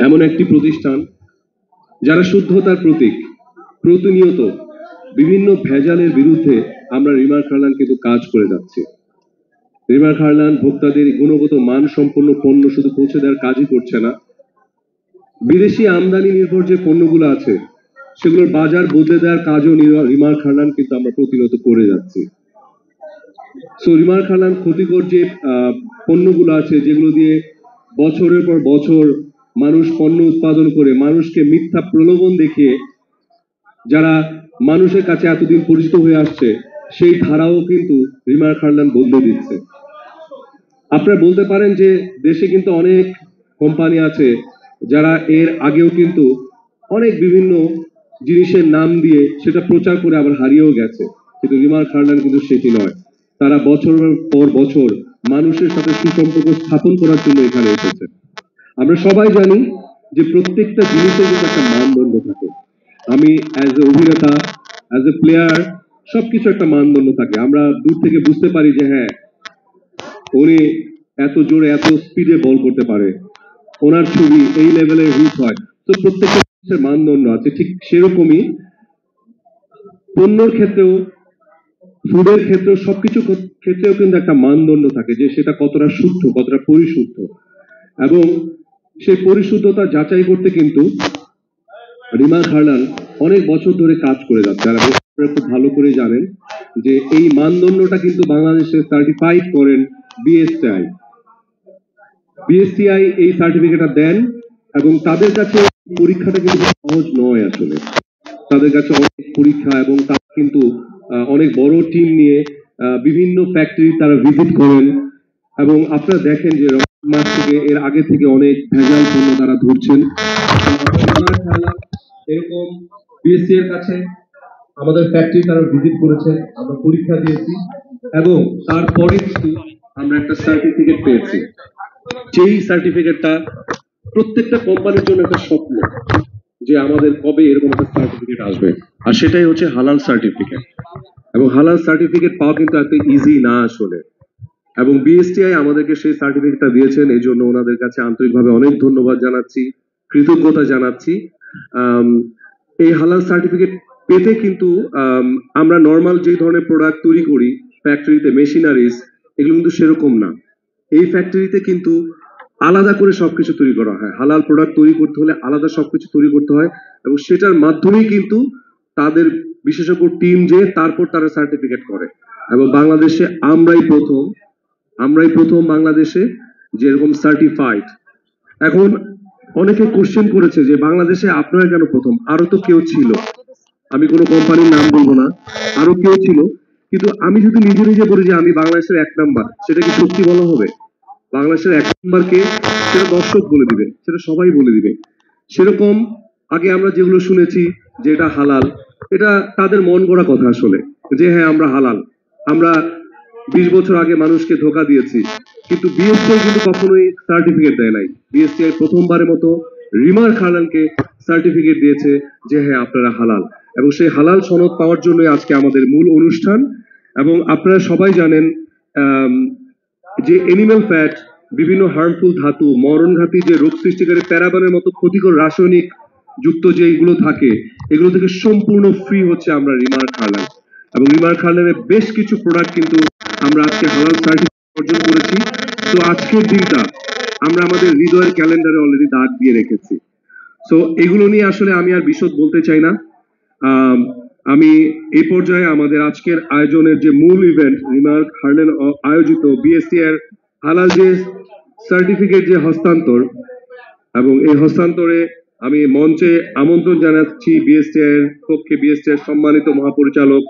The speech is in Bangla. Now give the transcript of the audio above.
এমন একটি প্রতিষ্ঠান যারা শুদ্ধতার প্রতীক। প্রতিনিয়ত বিভিন্ন ভেজালের বিরুদ্ধে আমরা রিমার্ক হারলান কিন্তু কাজ করে যাচ্ছি। রিমার্ক হারলান ভোক্তাদের গুণগত মান সম্পন্ন পণ্য শুধু পৌঁছে দেওয়ার কাজই করছে না, বিদেশি আমদানি নির্ভর যে পণ্যগুলো আছে সেগুলোর বাজার বদলে দেওয়ার কাজও রিমার্ক হারলান কিন্তু আমরা প্রতিনিয়ত করে যাচ্ছি। সো রিমার্ক হারলান ক্ষতিকর যে পণ্যগুলো আছে যেগুলো দিয়ে বছরের পর বছর মানুষ পণ্য উৎপাদন করে মানুষকে মিথ্যা প্রলোভন দেখিয়ে যারা মানুষের কাছে এতদিন পরিচিত হয়ে আসছে সেই ধারাও কিন্তু রিমার্ক হারলান বদলে দিচ্ছে। আপনারা বলতে পারেন যে দেশে কিন্তু অনেক কোম্পানি আছে যারা এর আগেও কিন্তু অনেক বিভিন্ন জিনিসের নাম দিয়ে সেটা প্রচার করে আবার হারিয়েও গেছে, কিন্তু রিমার্ক হারলান কিন্তু সেটি নয়। তারা বছরের পর বছর মানুষের সাথে সুসম্পর্ক স্থাপন করার জন্য এখানে এসেছে। আমরা সবাই জানি যে প্রত্যেকটা জিনিসের কিন্তু একটা মানদণ্ড থাকে। আমি অ্যাজ এ অভিনেতা, অ্যাজ এ প্লেয়ার, সবকিছু একটা মানদণ্ড থাকে। আমরা দূর থেকে বুঝতে পারি যে হ্যাঁ, উনি এত জোরে এত স্পিডে বল করতে পারে, ওনার ছবি এই লেভেলের হিট হয়। তো প্রত্যেকটা জিনিসের মানদণ্ড আছে। ঠিক সেরকমই পণ্যর ক্ষেত্রেও, ফুডের ক্ষেত্রেও, সবকিছু ক্ষেত্রেও কিন্তু একটা মানদণ্ড থাকে যে সেটা কতটা শুদ্ধ, কতটা পরিশুদ্ধ, এবং সেই পরিশুদ্ধতা যাচাই করতে কিন্তু রিমার্ক হারলান অনেক বছর ধরে কাজ করে যাচ্ছে। আর আপনারা খুব ভালো করে জানেন যে এই মানদণ্ডটা কিন্তু বাংলাদেশে সার্টিফাইড করেন বিএসটিআই। বিএসটিআই এই সার্টিফিকেটটা দেন এবং তাদের কাছে পরীক্ষাটা কিন্তু সহজ নয় আসলে। তাদের কাছে অনেক পরীক্ষা এবং তারা কিন্তু অনেক বড় টিম নিয়ে বিভিন্ন ফ্যাক্টরি তারা ভিজিট করেন এবং আপনারা দেখেন যে রমজান মাস থেকে এর আগে থেকে অনেক ভেজাল পণ্য তারা ধরছেন। এরকম বিএসসি এর কাছে আমাদের ফ্যাক্টরি তারা ভিজিট করেছে, আমরা পরীক্ষা দিয়েছি এবং তারপরে কিন্তু আমরা একটা সার্টিফিকেট পেয়েছি। যেই সার্টিফিকেটটা প্রত্যেকটা কোম্পানির জন্য একটা স্বপ্ন যে আমাদের কবে এরকম একটা সার্টিফিকেট আসবে, আর সেটাই হচ্ছে হালাল সার্টিফিকেট। এবং হালাল সার্টিফিকেট পাওয়া কিন্তু এত ইজি না আসলে, এবং বিএসটিআই আমাদেরকে সেই সার্টিফিকেটটা দিয়েছেন। এই জন্য ওনাদের কাছে আন্তরিকভাবে অনেক ধন্যবাদ জানাচ্ছি, কৃতজ্ঞতা জানাচ্ছি। এই হালাল সার্টিফিকেট পেতে কিন্তু আমরা নর্মাল যে ধরনের প্রোডাক্ট তৈরি করি ফ্যাক্টরিতে, মেশিনারিজ, এগুলো কিন্তু সেরকম না। এই ফ্যাক্টরিতে কিন্তু আলাদা করে সবকিছু তৈরি করা হয়। হালাল প্রোডাক্ট তৈরি করতে হলে আলাদা সবকিছু তৈরি করতে হয় এবং সেটার মাধ্যমেই কিন্তু তাদের বিশেষজ্ঞ টিম যে তারপর তারা সার্টিফিকেট করে। এবং বাংলাদেশে আমরাই প্রথম বাংলাদেশে যেরকম সার্টিফাইড। এখন অনেকে কোশ্চেন করেছে যে বাংলাদেশে আপনারা কেন প্রথম, আরো তো কেউ ছিল, আমি কোনো কোম্পানির নাম বলবো না, আরো কেউ ছিল, কিন্তু আমি যদি নিজে নিজে বলি যে আমি বাংলাদেশের 1 নাম্বার, সেটা কি সত্যি বলা হবে? বাংলাদেশের 1 নাম্বারকে সেটা দর্শক বলে দিবে, সেটা সবাই বলে দিবে। সেরকম আগে আমরা যেগুলো শুনেছি যে এটা হালাল, এটা তাদের মন গড়া কথা আসলে, যে হ্যাঁ আমরা হালাল, আমরা 20 বছর আগে মানুষকে ধোকা দিয়েছি। কিন্তু বিএসটিআই কিন্তু কখনোই সার্টিফিকেট দেয় নাই। বিএসটিআই প্রথমবারের মতো রিমার্ক হারলানকে সার্টিফিকেট দিয়েছে যে হ্যাঁ আপনারা হালাল, এবং সেই হালাল সনদ পাওয়ার জন্যই আজকে আমাদের মূল অনুষ্ঠান। এবং আপনারা সবাই জানেন যে এনিম্যাল ফ্যাট, বিভিন্ন হার্মফুল ধাতু, মরণঘাতী যে রোগ সৃষ্টিকারী প্যারাবেনের মতো ক্ষতিকর রাসায়নিক যুক্ত যেগুলো থাকে, এগুলো থেকে সম্পূর্ণ ফ্রি হচ্ছে আমরা রিমার্ক হারলান। এবং রিমার্ক হারলানের বেশ কিছু প্রোডাক্ট কিন্তু আমরা আজকে হালাল সার্টিফিকেট অর্জন করেছি। তো আজকের দিনটা আমরা আমাদের হৃদয়ের ক্যালেন্ডারে অলরেডি দাগ দিয়ে রেখেছি। সো এগুলো নিয়ে আসলে আমি আর বিশদ বলতে চাই না। আমি এই পর্যায়ে আমাদের আজকের আয়োজনের যে মূল ইভেন্ট, রিমার্ক হারলান আয়োজিত বিএসটিআই হালাল যে সার্টিফিকেট যে হস্তান্তর, এবং এই হস্তান্তরে আমি মঞ্চে আমন্ত্রণ জানাচ্ছি বিএসটিআই এর পক্ষে বিএসটিআই সম্মানিত মহাপরিচালক